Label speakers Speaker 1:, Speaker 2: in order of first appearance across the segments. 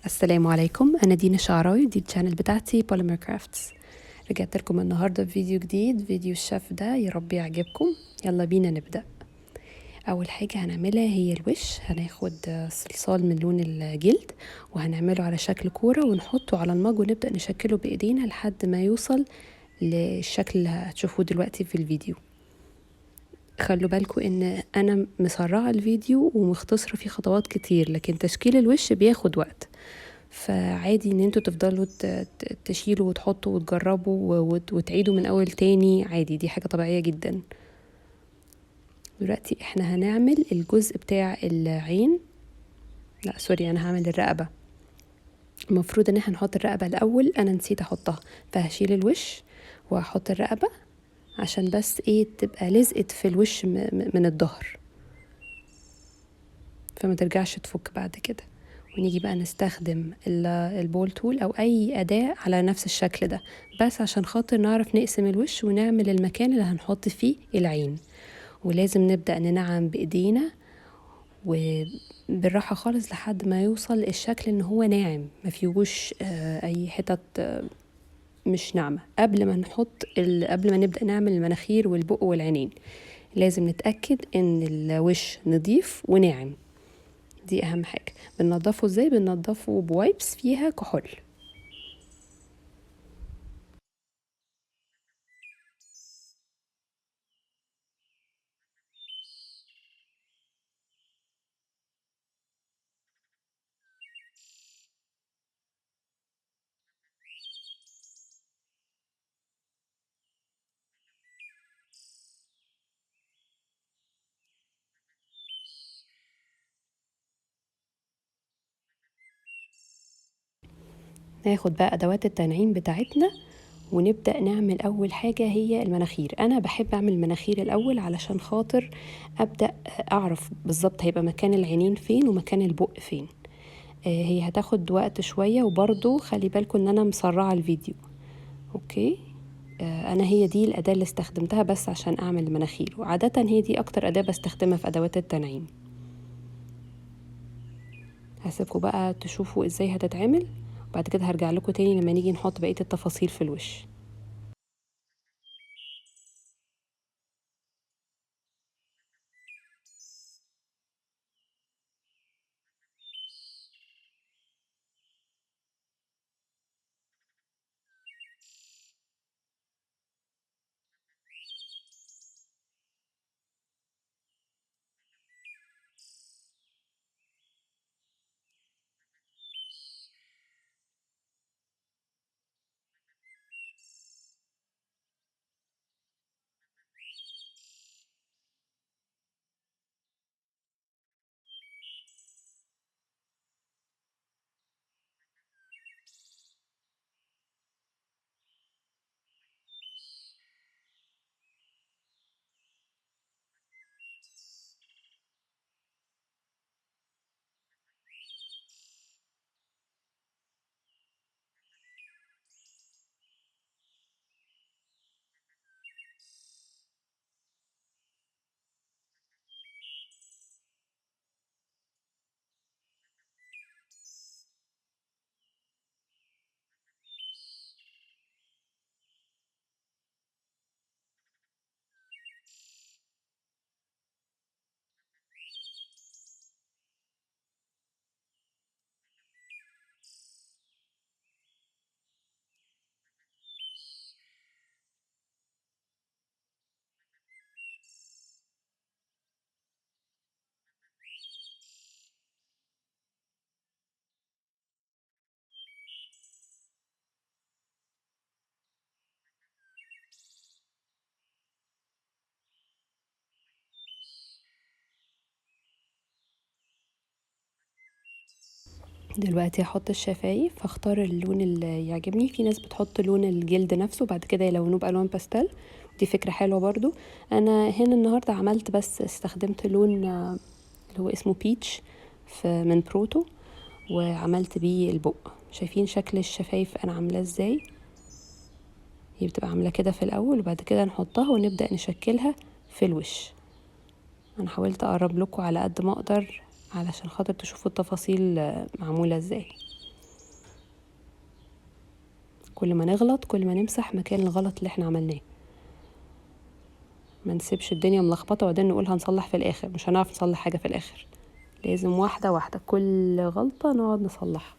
Speaker 1: السلام عليكم، أنا دينا شعراوي ودي الشانل بتاعتي بوليمر كرافتس. رجعت لكم النهاردة بفيديو جديد، فيديو الشيف ده يا رب يعجبكم. يلا بينا نبدأ. أول حاجة هنعملها هي الوش. هناخد صلصال من لون الجلد وهنعمله على شكل كورة ونحطه على المج ونبدأ نشكله بإيدينا لحد ما يوصل للشكل اللي هتشوفوه دلوقتي في الفيديو. خلوا بالكم ان انا مسرعه الفيديو ومختصره فيه خطوات كتير، لكن تشكيل الوش بياخد وقت، فعادي ان انتوا تفضلوا تشيلوا وتحطوا وتجربوا وتعيدوا من اول تاني، عادي، دي حاجه طبيعيه جدا. دلوقتي احنا هنعمل الجزء بتاع العين، لا سوري، انا هعمل الرقبه. المفروض ان احنا نحط الرقبه الاول، انا نسيت احطها، فهشيل الوش وهحط الرقبه عشان بس ايه تبقى لزقت في الوش من الظهر، فما ترجعش تفك بعد كده. ونيجي بقى نستخدم البول تول او اي اداة على نفس الشكل ده، بس عشان خاطر نعرف نقسم الوش ونعمل المكان اللي هنحط فيه العين. ولازم نبدأ ننعم بايدينا وبالراحة خالص لحد ما يوصل الشكل ان هو ناعم، ما فيهوش اي حتت مش ناعمة. قبل ما نبدأ نعمل المناخير والبق والعينين لازم نتأكد ان الوش نظيف وناعم، دي اهم حاجة. بننضفه ازاي؟ بننضفه بوايبس فيها كحول. ناخد بقى ادوات التنعيم بتاعتنا ونبدأ نعمل اول حاجة هي المناخير. انا بحب اعمل المناخير الاول علشان خاطر ابدأ اعرف بالظبط هيبقى مكان العينين فين ومكان البق فين. هي هتاخد وقت شوية، وبرضو خلي بالكم ان انا مسرعة الفيديو. اوكي. انا هي دي الاداة اللي استخدمتها بس عشان اعمل المناخير، وعادة هي دي اكتر اداة بستخدمها في ادوات التنعيم. هسيبكم بقى تشوفوا ازاي هتتعمل، وبعد كده هرجع لكم تاني لما نيجي نحط بقية التفاصيل في الوش. دلوقتي هحط الشفايف، هختار اللون اللي يعجبني. في ناس بتحط لون الجلد نفسه بعد كده يلونوه بألوان باستيل، دي فكرة حلوة برضو. انا هنا النهاردة عملت بس استخدمت لون اللي هو اسمه بيتش من بروتو، وعملت بيه البق. شايفين شكل الشفايف انا عاملاه ازاي؟ هي بتبقى عاملة كده في الاول، وبعد كده نحطها ونبدأ نشكلها في الوش. انا حاولت اقرب لكم على قد ما اقدر علشان خاطر تشوفوا التفاصيل معمولة ازاي. كل ما نغلط كل ما نمسح مكان الغلط اللي احنا عملناه، ما نسيبش الدنيا ملخبطه وبعدين نقول هنصلح في الاخر. مش هنعرف نصلح حاجه في الاخر، لازم واحده واحده كل غلطه نقعد نصلحها.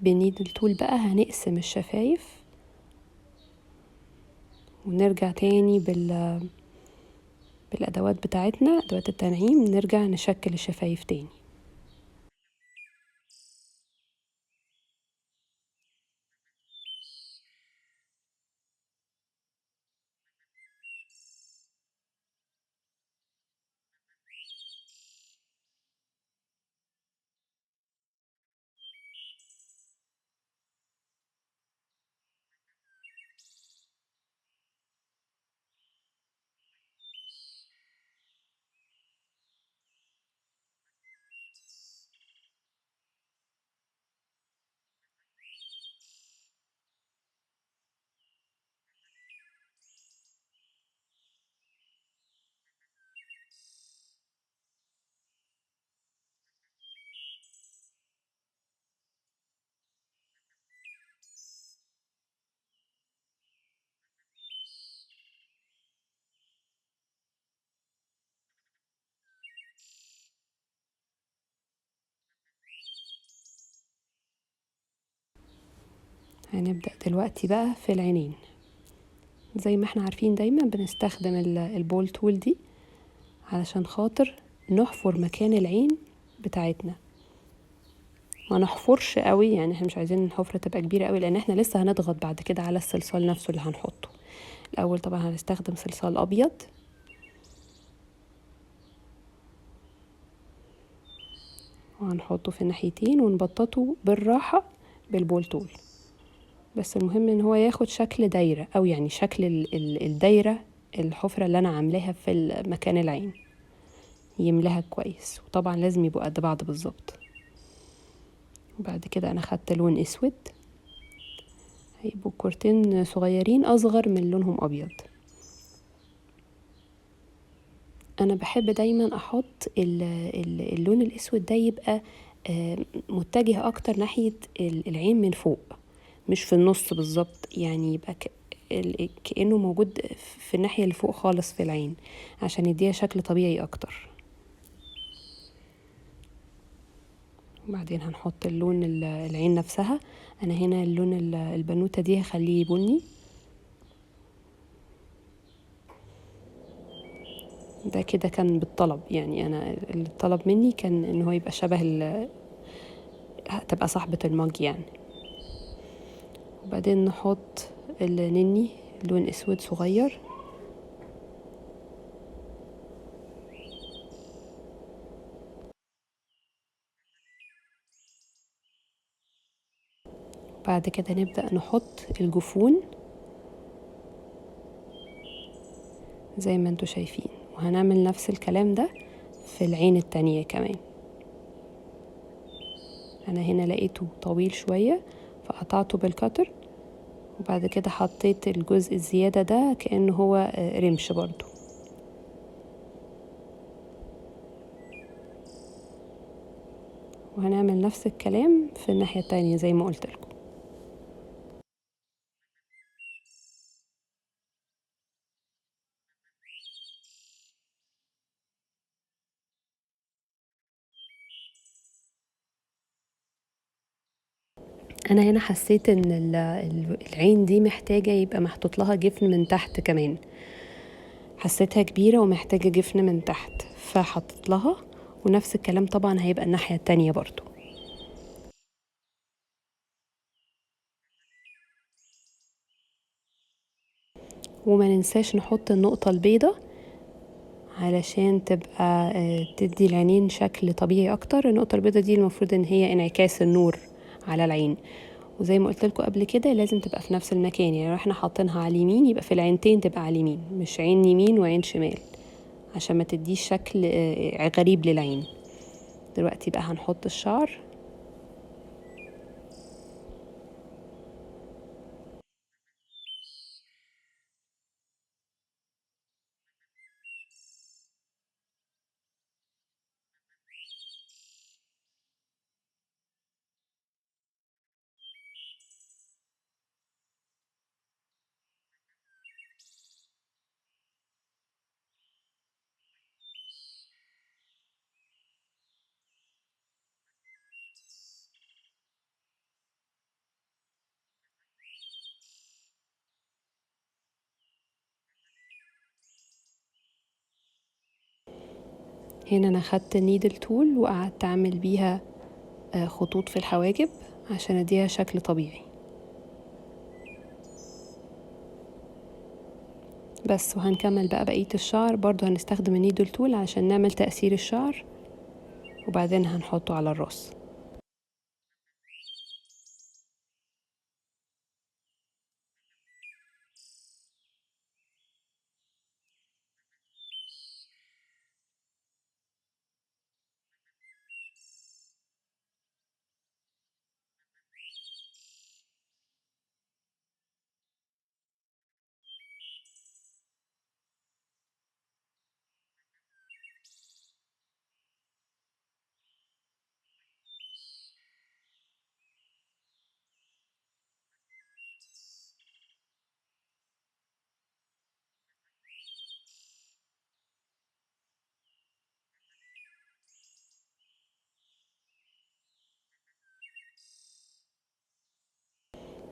Speaker 1: بنيدل تول بقى هنقسم الشفايف ونرجع تاني بالادوات بتاعتنا، ادوات التنعيم، نرجع نشكل الشفايف تاني. هنبدأ دلوقتي بقى في العينين. زي ما احنا عارفين دايما بنستخدم البول تول دي علشان خاطر نحفر مكان العين بتاعتنا. ما نحفرش قوي، يعني احنا مش عايزين الحفرة تبقى كبيرة قوي لان احنا لسه هنضغط بعد كده على الصلصال نفسه اللي هنحطه. الاول طبعا هنستخدم صلصال ابيض، وهنحطه في الناحيتين ونبططه بالراحة بالبول تول. بس المهم ان هو ياخد شكل دايرة، او يعني شكل الدايرة، الحفرة اللي انا عاملاها في مكان العين يملاها كويس، وطبعا لازم يبقوا قد بعض بالظبط. وبعد كده انا خدت لون اسود، هيبقوا كورتين صغيرين اصغر من لونهم ابيض. انا بحب دايما احط اللون الاسود ده يبقى متجه اكتر ناحية العين من فوق، مش في النص بالظبط، يعني يبقى كأنه موجود في الناحية اللي فوق خالص في العين عشان يديها شكل طبيعي اكتر. وبعدين هنحط اللون العين نفسها. انا هنا اللون البنوتة دي هخليه بني، ده كده كان بالطلب، يعني انا اللي طلب مني كان ان هو يبقى شبه هتبقى صاحبة المج يعني. وبعدين نحط النني لون اسود صغير، بعد كده نبدأ نحط الجفون زي ما انتوا شايفين، وهنعمل نفس الكلام ده في العين التانية كمان. انا هنا لقيته طويل شوية فقطعته بالكتر، وبعد كده حطيت الجزء الزيادة ده كأنه هو رمش برضو. وهنعمل نفس الكلام في الناحية التانية زي ما قلت لكم. انا هنا حسيت ان العين دي محتاجة يبقى محطوط لها جفن من تحت كمان، حسيتها كبيرة ومحتاجة جفن من تحت فحطت لها. ونفس الكلام طبعا هيبقى الناحية التانية برضو. وما ننساش نحط النقطة البيضة علشان تبقى تدي العينين شكل طبيعي اكتر. النقطة البيضاء دي المفروض ان هي انعكاس النور على العين، وزي ما قلت لكم قبل كده لازم تبقى في نفس المكان. يعني لو احنا حاطينها على اليمين يبقى في العينتين تبقى على اليمين، مش عين يمين وعين شمال، عشان ما تديش شكل غريب للعين. دلوقتي بقى هنحط الشعر. هنا انا خدت النيدل تول وقعدت اعمل بيها خطوط في الحواجب عشان اديها شكل طبيعي بس. وهنكمل بقى بقية الشعر برضو هنستخدم النيدل تول عشان نعمل تأثير الشعر، وبعدين هنحطه على الراس.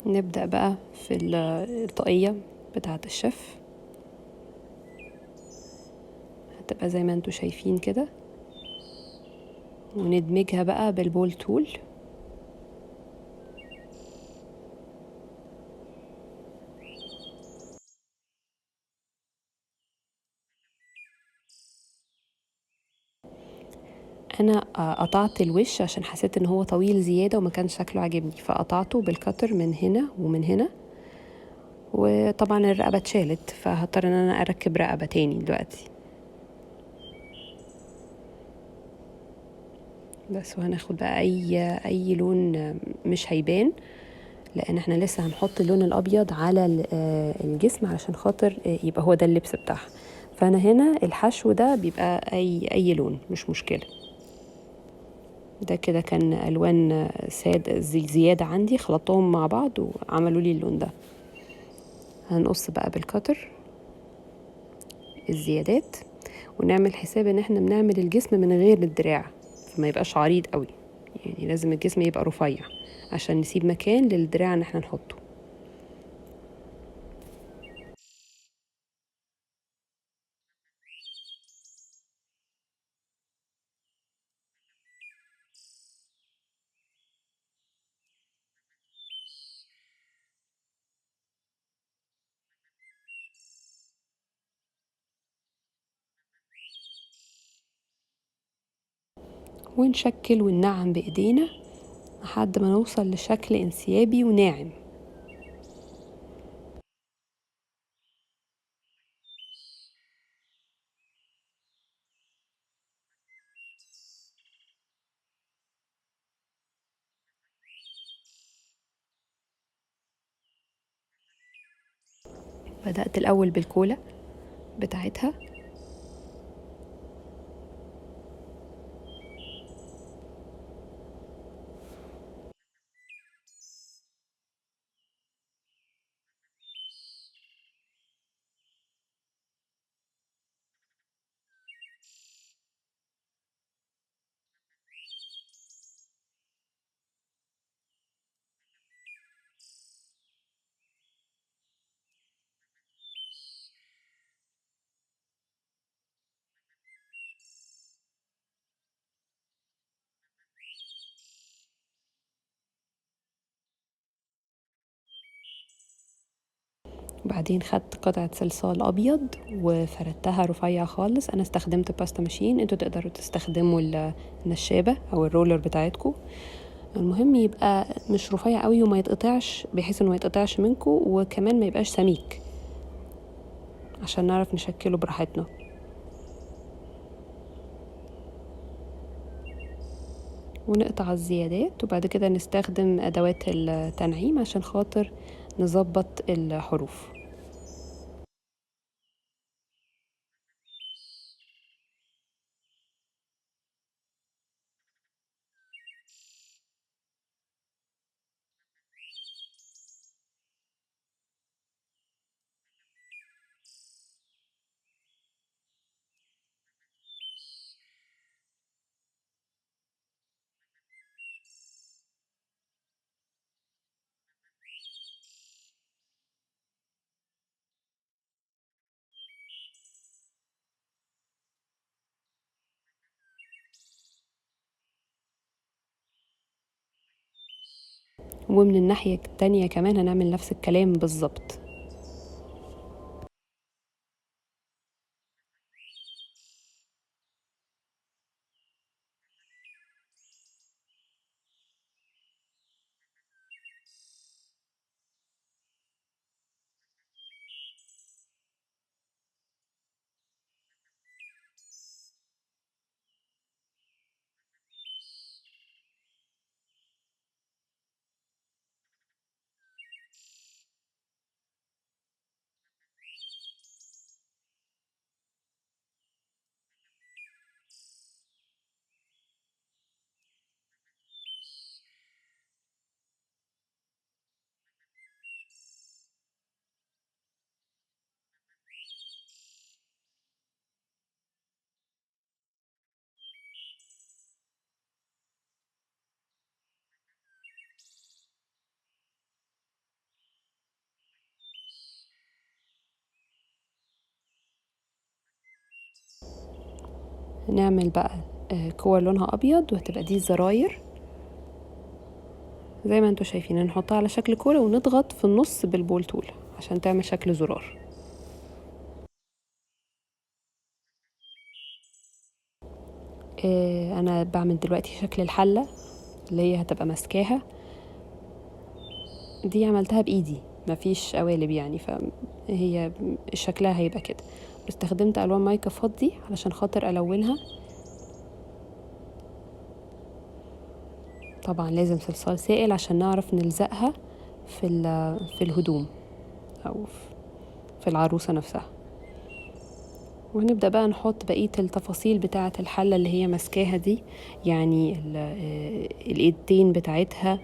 Speaker 1: نبدأ بقى في الطاقية بتاعة الشيف، هتبقى زي ما انتوا شايفين كده، وندمجها بقى بالبول تول. انا قطعت الوش عشان حسيت ان هو طويل زيادة وما كان شكله عاجبني، فقطعته بالكتر من هنا ومن هنا. وطبعا الرقبة اتشالت، فهضطر ان انا اركب رقبة تاني دلوقتي بس. وهناخد بقى اي لون مش هيبان، لان احنا لسه هنحط اللون الابيض على الجسم علشان خاطر يبقى هو ده اللبس بتاعها. فانا هنا الحشو ده بيبقى اي لون مش مشكلة. ده كده كان الوان ساد زيادة عندي، خلطتهم مع بعض وعملوا لي اللون ده. هنقص بقى بالكتر الزيادات، ونعمل حساب ان احنا بنعمل الجسم من غير الدراع، فما يبقاش عريض قوي. يعني لازم الجسم يبقى رفيع عشان نسيب مكان للدراع ان احنا نحطه. ونشكل وننعم بايدينا لحد ما نوصل لشكل انسيابي وناعم. بدأت الأول بالكولا بتاعتها، وبعدين خدت قطعة صلصال أبيض وفردتها رفيع خالص. أنا استخدمت باستا ماشين، انتوا تقدروا تستخدموا النشابة أو الرولر بتاعتكم. المهم يبقى مش رفيع قوي وما يتقطعش، بحيث انه ما يتقطعش منكم، وكمان ما يبقاش سميك عشان نعرف نشكله براحتنا. ونقطع الزيادات، وبعد كده نستخدم أدوات التنعيم عشان خاطر نظبط الحروف. ومن الناحية التانية كمان هنعمل نفس الكلام بالظبط. نعمل بقى كور لونها أبيض، وهتبقى دي الزراير زي ما انتوا شايفين. نحطها على شكل كورة ونضغط في النص بالبول تول عشان تعمل شكل زرار. انا بعمل دلوقتي شكل الحلة اللي هي هتبقى ماسكاها. دي عملتها بايدي، مفيش قوالب يعني، فهي شكلها هيبقى كده. استخدمت الوان مايكا فضي علشان خاطر الونها. طبعا لازم صلصال سائل عشان نعرف نلزقها في الهدوم او في العروسة نفسها. وهنبدأ بقى نحط بقية التفاصيل بتاعة الحلة اللي هي ماسكاها دي، يعني الايدين بتاعتها،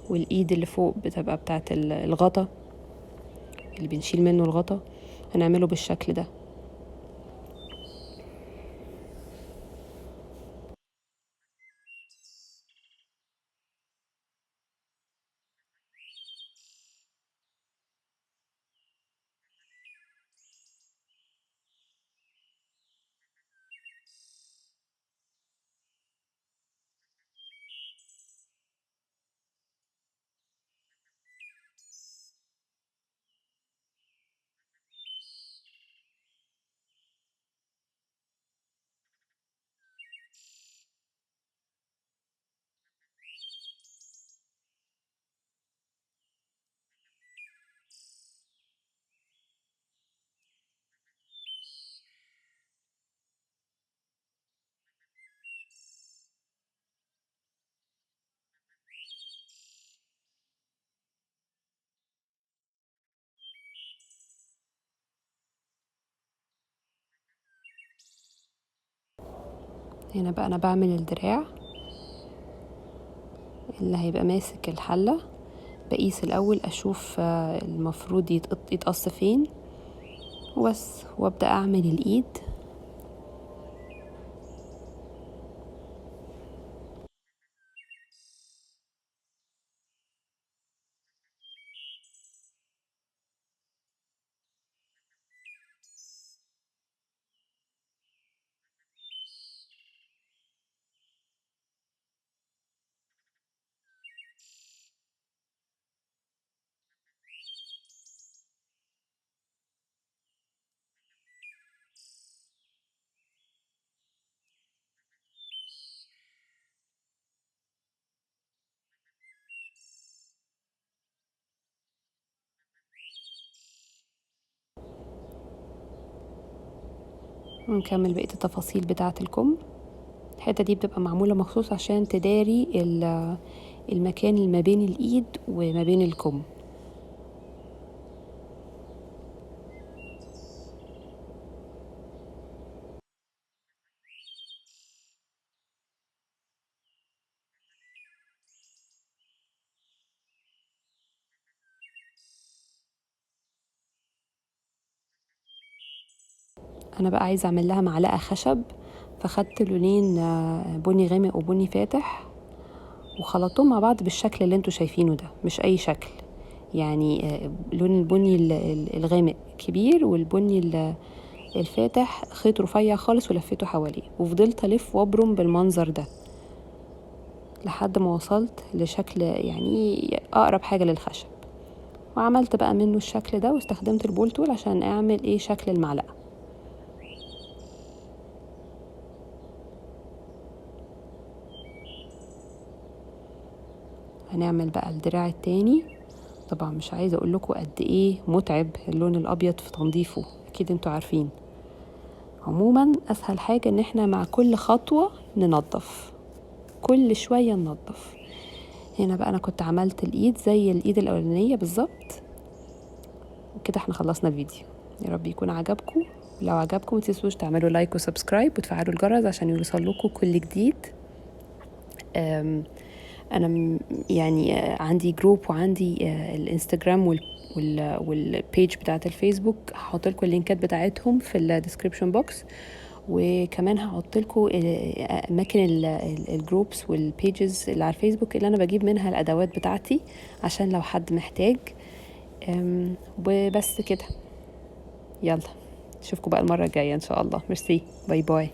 Speaker 1: والايد اللي فوق بتبقى بتاعة الغطا اللي بنشيل منه الغطا. هنعمله بالشكل ده. هنا بقى انا بعمل الدراع اللي هيبقى ماسك الحلة. بقيس الاول اشوف المفروض يتقص فين وبس، وابدأ اعمل الايد. ونكمل بقية التفاصيل بتاعة الكم. الحتة دي بتبقى معمولة مخصوص عشان تداري المكان اللي ما بين الايد وما بين الكم. انا بقى عايزة اعمل لها معلقة خشب، فخدت لونين بني غامق وبني فاتح وخلطتهم مع بعض بالشكل اللي انتوا شايفينه ده، مش اي شكل يعني. لون البني الغامق كبير، والبني الفاتح خيط رفيع خالص ولفيته حواليه، وفضلت الف وابرم بالمنظر ده لحد ما وصلت لشكل يعني اقرب حاجة للخشب. وعملت بقى منه الشكل ده، واستخدمت البول تول عشان اعمل ايه شكل المعلقة. هنعمل بقى الدراع التاني. طبعا مش عايزة اقول لكم قد ايه متعب اللون الابيض في تنظيفه، اكيد انتوا عارفين. عموما اسهل حاجة ان احنا مع كل خطوة ننظف، كل شوية ننظف. هنا بقى انا كنت عملت الايد زي الايد الاولانية بالظبط. وكده احنا خلصنا الفيديو. يا رب يكون عجبكم. لو عجبكم متنسوش تعملوا لايك وسبسكرايب وتفعلوا الجرس عشان يوصل لكم كل جديد. انا يعني عندي جروب، وعندي الانستجرام والبيج بتاعت الفيسبوك. هحط لكم اللينكات بتاعتهم في الديسكريبشن بوكس، وكمان هحط لكم اماكن الجروبس والبيجز اللي على الفيسبوك اللي انا بجيب منها الادوات بتاعتي عشان لو حد محتاج. وبس كده، يلا اشوفكم بقى المرة الجاية ان شاء الله. ميرسي، باي باي.